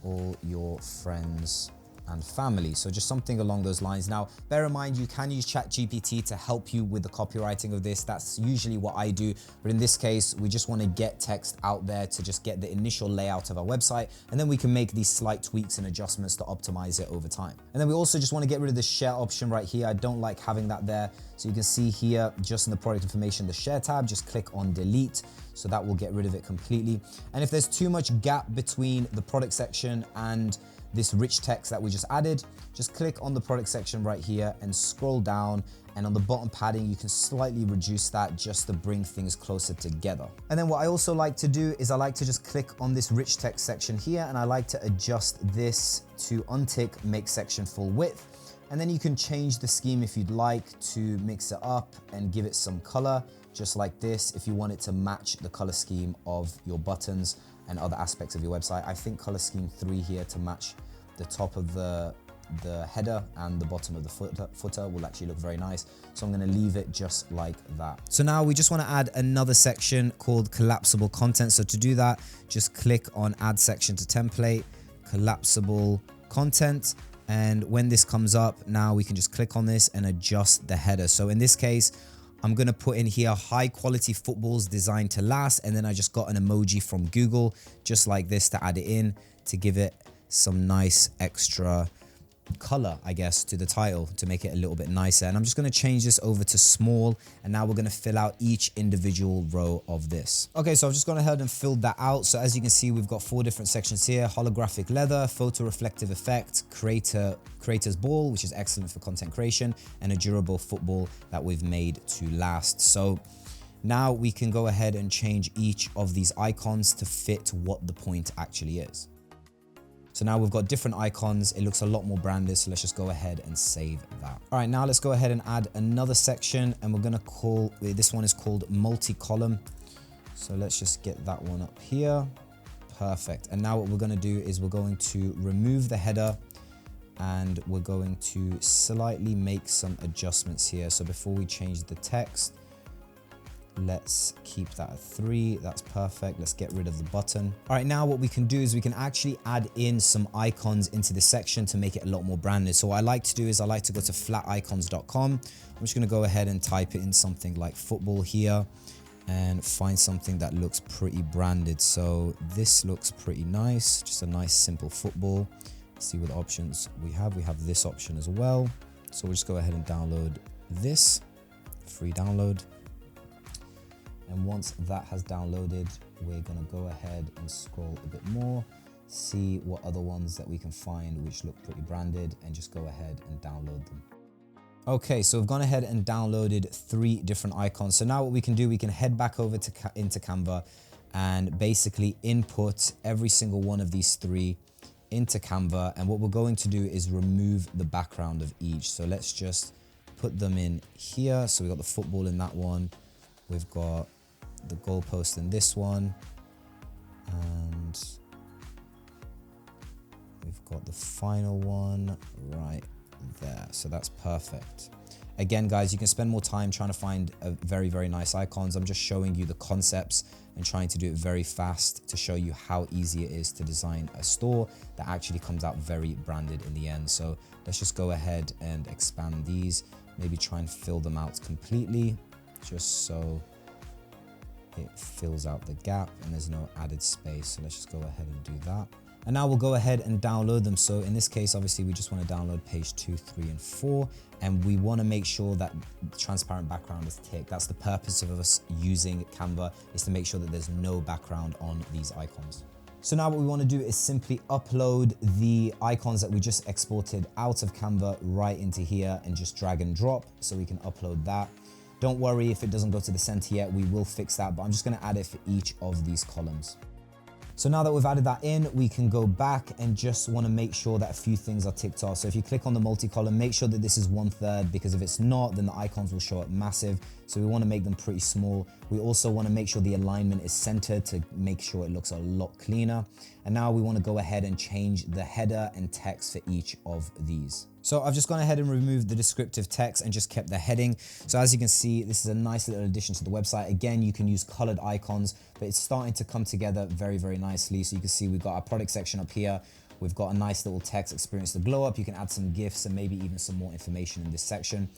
all your friends and family. So just something along those lines. Now, bear in mind, you can use ChatGPT to help you with the copywriting of this. That's usually what I do. But in this case, we just want to get text out there to just get the initial layout of our website. And then we can make these slight tweaks and adjustments to optimize it over time. And then we also just want to get rid of the share option right here. I don't like having that there. So you can see here, just in the product information, the share tab, just click on delete. So that will get rid of it completely. And if there's too much gap between the product section and this rich text that we just added, just click on the product section right here and scroll down, and on the bottom padding you can slightly reduce that just to bring things closer together. And then what I also like to do is I like to just click on this rich text section here, and I like to adjust this to untick make section full width. And then you can change the scheme if you'd like to mix it up and give it some color, just like this, if you want it to match the color scheme of your buttons and other aspects of your website. I think color scheme 3 here to match the top of the header and the bottom of the footer will actually look very nice. So I'm going to leave it just like that. So now we just want to add another section called collapsible content. So to do that, just click on add section to template, collapsible content. And when this comes up, now we can just click on this and adjust the header. So in this case, I'm going to put in here high quality footballs designed to last. And then I just got an emoji from Google just like this to add it in to give it some nice extra color, I guess, to the title to make it a little bit nicer. And I'm just going to change this over to small. And now we're going to fill out each individual row of this. Okay, so I've just gone ahead and filled that out. So as you can see, we've got 4 different sections here: holographic leather, photo reflective effect, creator's ball, which is excellent for content creation, and a durable football that we've made to last. So now we can go ahead and change each of these icons to fit what the point actually is. So now we've got different icons. It looks a lot more branded. So let's just go ahead and save that. All right, now let's go ahead and add another section, and we're gonna call, this one is called multi-column. So let's just get that one up here. Perfect. And now what we're gonna do is we're going to remove the header, and we're going to slightly make some adjustments here. So before we change the text, let's keep that at 3. That's perfect. Let's get rid of the button. All right, now what we can do is we can actually add in some icons into this section to make it a lot more branded. So what I like to do is I like to go to flaticons.com. I'm just going to go ahead and type it in something like football here and find something that looks pretty branded. So this looks pretty nice. Just a nice simple football. Let's see what options we have. We have this option as well. So we'll just go ahead and download this, free download. And once that has downloaded, we're gonna go ahead and scroll a bit more, see what other ones that we can find which look pretty branded, and just go ahead and download them. Okay, so we've gone ahead and downloaded 3 different icons. So now what we can do, we can head back over to into Canva and basically input every single one of these 3 into Canva. And what we're going to do is remove the background of each. So let's just put them in here. So we've got the football in that one. We've got the goalpost in this one, and we've got the final one right there. So that's perfect. Again, guys, you can spend more time trying to find a very, very nice icons. I'm just showing you the concepts and trying to do it very fast to show you how easy it is to design a store that actually comes out very branded in the end. So let's just go ahead and expand these, maybe try and fill them out completely, just so it fills out the gap and there's no added space. So let's just go ahead and do that. And now we'll go ahead and download them. So in this case, obviously we just want to download page 2, 3, and 4. And we want to make sure that transparent background is ticked. That's the purpose of us using Canva, is to make sure that there's no background on these icons. So now what we want to do is simply upload the icons that we just exported out of Canva right into here and just drag and drop. So we can upload that. Don't worry if it doesn't go to the center yet, we will fix that, but I'm just gonna add it for each of these columns. So now that we've added that in, we can go back and just wanna make sure that a few things are ticked off. So if you click on the multi-column, make sure that this is 1/3, because if it's not, then the icons will show up massive. So we wanna make them pretty small. We also wanna make sure the alignment is centered to make sure it looks a lot cleaner. And now we wanna go ahead and change the header and text for each of these. So I've just gone ahead and removed the descriptive text and just kept the heading. So as you can see, this is a nice little addition to the website. Again, you can use colored icons, but it's starting to come together very, very nicely. So you can see we've got our product section up here. We've got a nice little text, experience the glow up. You can add some GIFs and maybe even some more information in this section.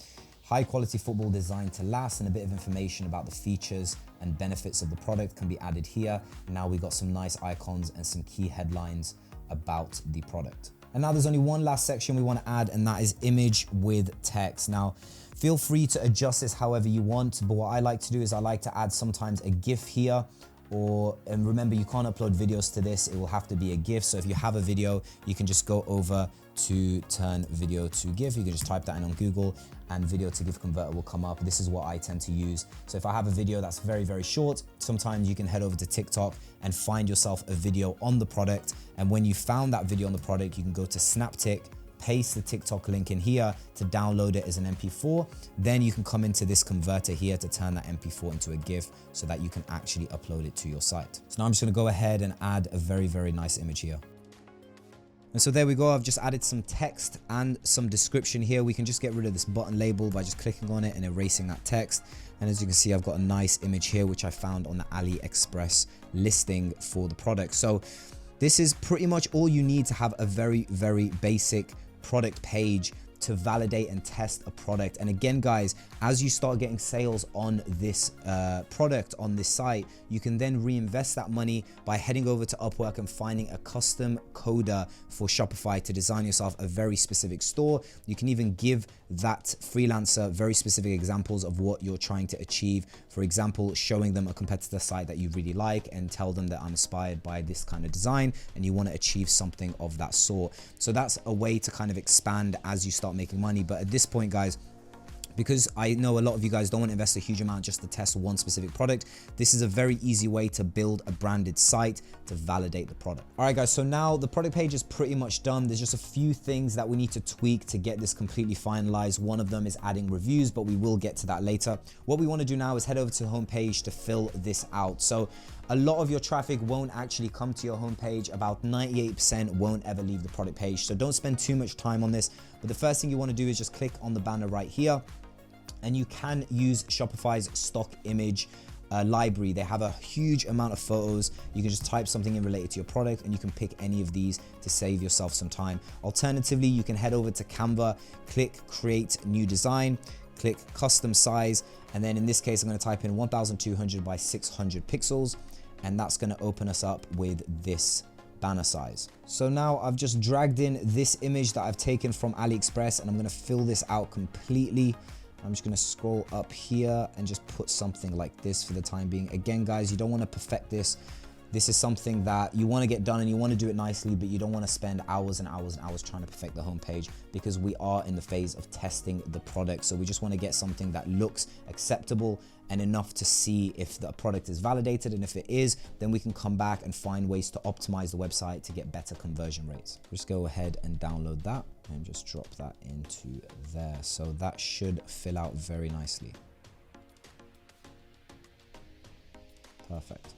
High quality football designed to last, and a bit of information about the features and benefits of the product can be added here. Now we've got some nice icons and some key headlines about the product. And now there's only one last section we want to add, and that is image with text. Now, feel free to adjust this however you want, but what I like to do is I like to add sometimes a GIF here, and remember, you can't upload videos to this, it will have to be a GIF. So if you have a video, you can just go over to turn video to GIF. You can just type that in on Google and video to GIF converter will come up. This is what I tend to use. So if I have a video that's very, very short, sometimes you can head over to TikTok and find yourself a video on the product. And when you found that video on the product, you can go to Snaptic, paste the TikTok link in here to download it as an MP4. Then you can come into this converter here to turn that MP4 into a GIF so that you can actually upload it to your site. So now I'm just gonna go ahead and add a very, very nice image here. And so there we go, I've just added some text and some description here. We can just get rid of this button label by just clicking on it and erasing that text. And as you can see, I've got a nice image here, which I found on the AliExpress listing for the product. So this is pretty much all you need to have a very, very basic product page to validate and test a product. And again, guys, as you start getting sales on this product on this site, you can then reinvest that money by heading over to Upwork and finding a custom coder for Shopify to design yourself a very specific store. You can even give that freelancer very specific examples of what you're trying to achieve. For example, showing them a competitor site that you really like and tell them that I'm inspired by this kind of design and you want to achieve something of that sort. So that's a way to kind of expand as you start making money. But at this point, guys, because I know a lot of you guys don't want to invest a huge amount just to test one specific product, this is a very easy way to build a branded site to validate the product. All right, guys, so now the product page is pretty much done. There's just a few things that we need to tweak to get this completely finalized. One of them is adding reviews, but we will get to that later. What we want to do now is head over to the homepage to fill this out. So a lot of your traffic won't actually come to your homepage. About 98% won't ever leave the product page. So don't spend too much time on this. But the first thing you want to do is just click on the banner right here. And you can use Shopify's stock image library. They have a huge amount of photos. You can just type something in related to your product and you can pick any of these to save yourself some time. Alternatively, you can head over to Canva, click create new design, click custom size. And then in this case, I'm going to type in 1200 by 600 pixels. And that's going to open us up with this banner size. So now I've just dragged in this image that I've taken from AliExpress and I'm going to fill this out completely. I'm just going to scroll up here and just put something like this for the time being. Again, guys, you don't want to perfect this. This is something that you want to get done and you want to do it nicely, but you don't want to spend hours and hours and hours trying to perfect the homepage because we are in the phase of testing the product. So we just want to get something that looks acceptable and enough to see if the product is validated. And if it is, then we can come back and find ways to optimize the website to get better conversion rates. Just go ahead and download that and just drop that into there. So that should fill out very nicely. Perfect.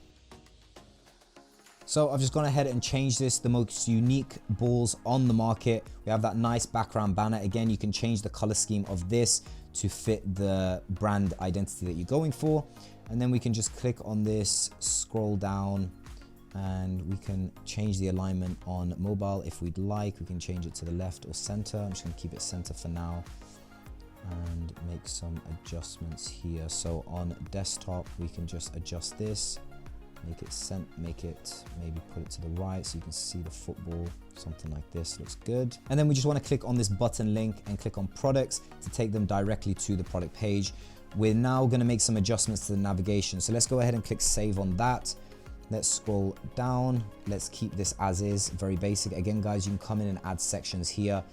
So I've just gone ahead and changed this, the most unique balls on the market. We have that nice background banner. Again, you can change the color scheme of this to fit the brand identity that you're going for. And then we can just click on this, scroll down, and we can change the alignment on mobile if we'd like. We can change it to the left or center. I'm just gonna keep it center for now and make some adjustments here. So on desktop, we can just adjust this. Make it maybe put it to the right so you can see the football, something like this looks good. And then we just want to click on this button link and click on products to take them directly to the product page. We're now going to make some adjustments to the navigation. So let's go ahead and click save on that. Let's scroll down. Let's keep this as is, very basic. Again, guys, you can come in and add sections here,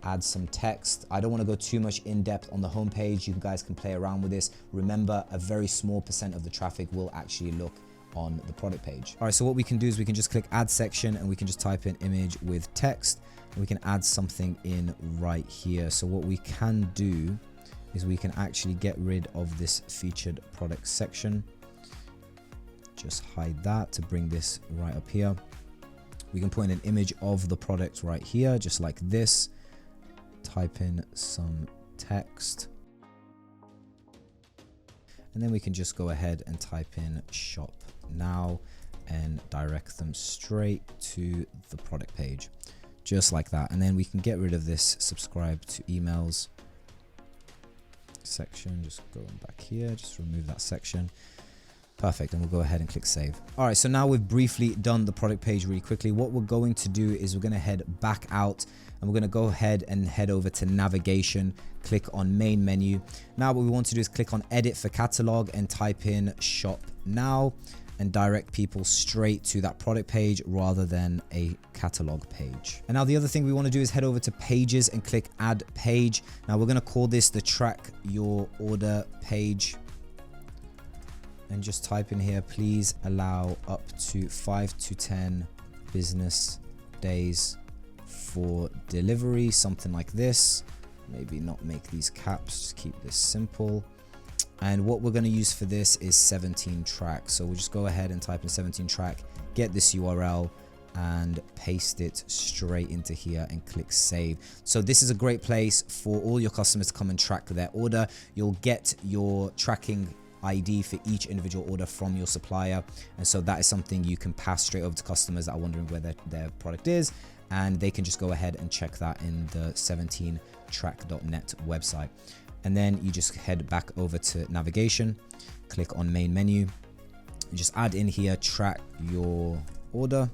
add some text. I don't want to go too much in depth on the homepage. You guys can play around with this. Remember, a very small % of the traffic will actually look on the product page. All right, so what we can do is we can just click add section and we can just type in image with text and we can add something in right here. So what we can do is we can actually get rid of this featured product section. Just hide that to bring this right up here. We can put in an image of the product right here, just like this. Type in some text. And then we can just go ahead and type in shop now. and direct them straight to the product page, just like that. And then we can get rid of this subscribe to emails section. Just going back here, just remove that section. Perfect. And we'll go ahead and click save. All right, so now we've briefly done the product page really quickly. What we're going to do is we're going to head back out and we're going to go ahead and head over to navigation, click on main menu. Now what we want to do is click on edit for catalog and type in shop now and direct people straight to that product page rather than a catalog page. And now the other thing we want to do is head over to pages and click add page. Now we're going to call this the track your order page. And just type in here, please allow up to 5 to 10 business days for delivery, something like this. Maybe not make these caps, just keep this simple. And what we're going to use for this is 17 track. So we'll just go ahead and type in 17 track, get this URL and paste it straight into here and click save. So this is a great place for all your customers to come and track their order. You'll get your tracking ID for each individual order from your supplier, and so that is something you can pass straight over to customers that are wondering where their product is, and they can just go ahead and check that in the 17track.net website. And then you just head back over to navigation, click on main menu, and just add in here track your order,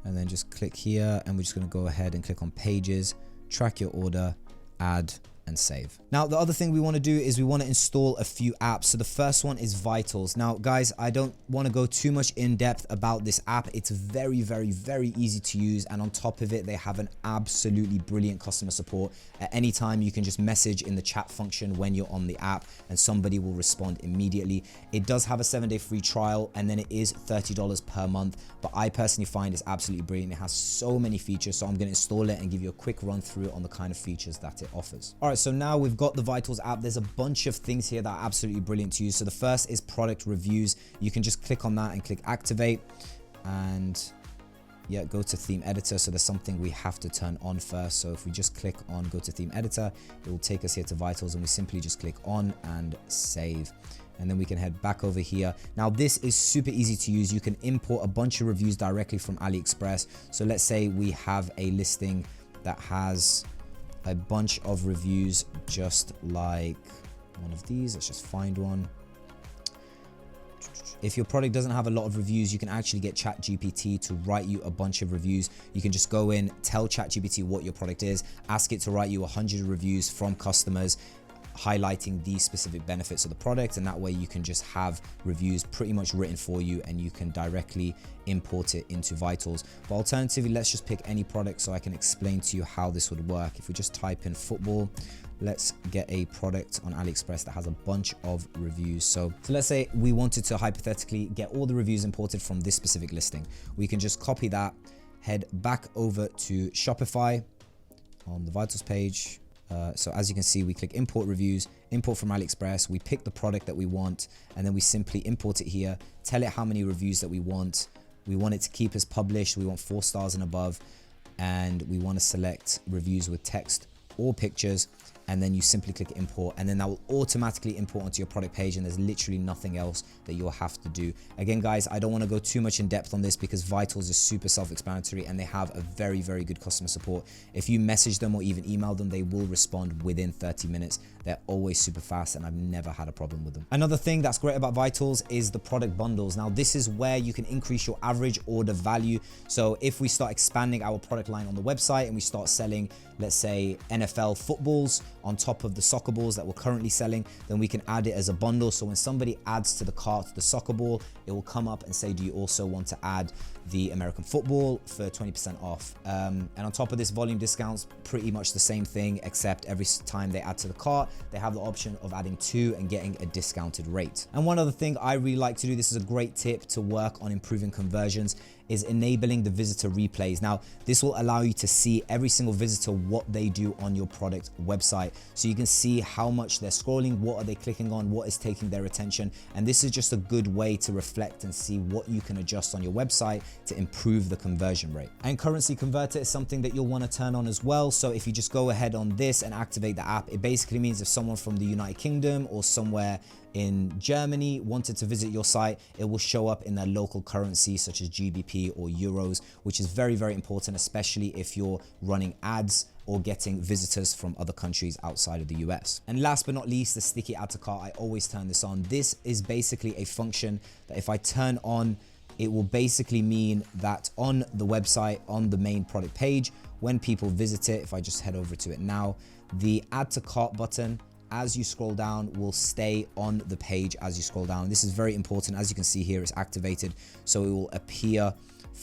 and then just click here, and we're just going to go ahead and click on pages, track your order, add, and save. Now the other thing we want to do is we want to install a few apps. So the first one is Vitals. Now guys, I don't want to go too much in depth about this app. It's very easy to use, and on top of it they have an absolutely brilliant customer support. At any time you can just message in the chat function when you're on the app and somebody will respond immediately. It does have a 7-day free trial and then it is $30 per month, but I personally find it's absolutely brilliant. It has so many features, so I'm going to install it and give you a quick run through on the kind of features that it offers. All right, so now we've got the Vitals app. There's a bunch of things here that are absolutely brilliant to use. So the first is product reviews. You can just click on that and click activate, and yeah, go to theme editor. So there's something we have to turn on first. So if we just click on go to theme editor, it will take us here to Vitals, and we simply just click on and save. And then we can head back over here. Now this is super easy to use. You can import a bunch of reviews directly from AliExpress. So let's say we have a listing that has a bunch of reviews just like one of these. Let's just find one. If your product doesn't have a lot of reviews, you can actually get ChatGPT to write you a bunch of reviews. You can just go in, tell ChatGPT what your product is, ask it to write you 100 reviews from customers highlighting these specific benefits of the product, and that way you can just have reviews pretty much written for you and you can directly import it into Vitals. But alternatively, let's just pick any product so I can explain to you how this would work. If we just type in football, let's get a product on AliExpress that has a bunch of reviews. So let's say we wanted to hypothetically get all the reviews imported from this specific listing. We can just copy that, head back over to Shopify on the Vitals page. So as you can see, we click import reviews, import from AliExpress, we pick the product that we want, and then we simply import it here, tell it how many reviews that we want. We want it to keep as published, we want 4 stars and above, and we want to select reviews with text or pictures, and then you simply click import, and then that will automatically import onto your product page, and there's literally nothing else that you'll have to do. Again guys, I don't want to go too much in depth on this because Vitals is super self-explanatory and they have a very good customer support. If you message them or even email them, they will respond within 30 minutes. They're always super fast and I've never had a problem with them. Another thing that's great about Vitals is the product bundles. Now this is where you can increase your average order value. So if we start expanding our product line on the website and we start selling, let's say NFL footballs on top of the soccer balls that we're currently selling, then we can add it as a bundle. So when somebody adds to the cart the soccer ball, it will come up and say, do you also want to add the American football for 20% off? And on top of this, volume discounts, pretty much the same thing, except every time they add to the cart, they have the option of adding 2 and getting a discounted rate. And one other thing I really like to do, this is a great tip to work on improving conversions, is enabling the visitor replays. Now, this will allow you to see every single visitor what they do on your product website. So you can see how much they're scrolling, what are they clicking on, what is taking their attention. And this is just a good way to reflect and see what you can adjust on your website to improve the conversion rate. And currency converter is something that you'll want to turn on as well. So if you just go ahead on this and activate the app, it basically means if someone from the United Kingdom or somewhere in Germany wanted to visit your site, it will show up in their local currency such as GBP or euros, which is very, very important, especially if you're running ads or getting visitors from other countries outside of the US. And last but not least, the sticky add to cart. I always turn this on. This is basically a function that if I turn on, it will basically mean that on the website, on the main product page, when people visit it, if I just head over to it now, the add to cart button, as you scroll down, will stay on the page as you scroll down. This is very important. As you can see here, it's activated, so it will appear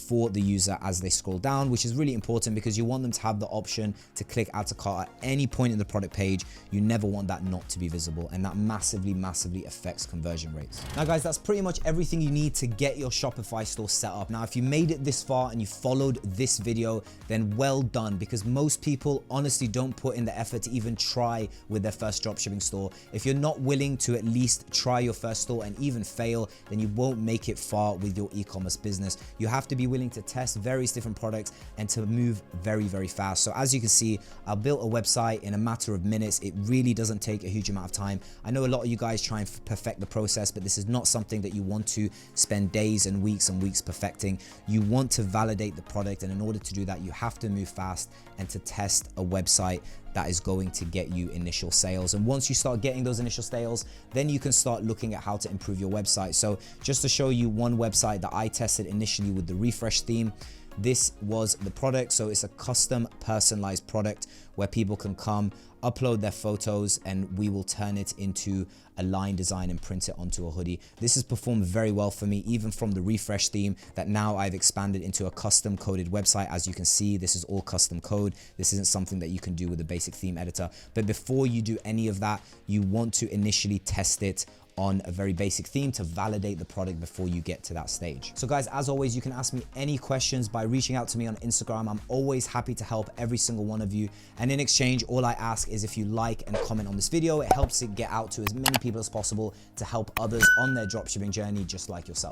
for the user as they scroll down, which is really important because you want them to have the option to click add to cart at any point in the product page. You never want that not to be visible, and that massively affects conversion rates. Now guys, that's pretty much everything you need to get your Shopify store set up. Now if you made it this far and you followed this video, then well done, because most people honestly don't put in the effort to even try with their first dropshipping store. If you're not willing to at least try your first store and even fail, then you won't make it far with your e-commerce business. You have to be willing to test various different products and to move very fast. So as you can see, I built a website in a matter of minutes. It really doesn't take a huge amount of time. I know a lot of you guys try and perfect the process, but this is not something that you want to spend days and weeks perfecting. You want to validate the product, and in order to do that, you have to move fast and to test a website that is going to get you initial sales. And once you start getting those initial sales, then you can start looking at how to improve your website. So just to show you one website that I tested initially with the refresh theme, this was the product. So it's a custom personalized product where people can come, upload their photos, and we will turn it into a line design and print it onto a hoodie. This has performed very well for me, even from the refresh theme that now I've expanded into a custom coded website. As you can see, this is all custom code. This isn't something that you can do with a basic theme editor. But before you do any of that, you want to initially test it on a very basic theme to validate the product before you get to that stage. So guys, as always, you can ask me any questions by reaching out to me on Instagram. I'm always happy to help every single one of you. And in exchange, all I ask is if you like and comment on this video, it helps it get out to as many people as possible to help others on their dropshipping journey just like yourself.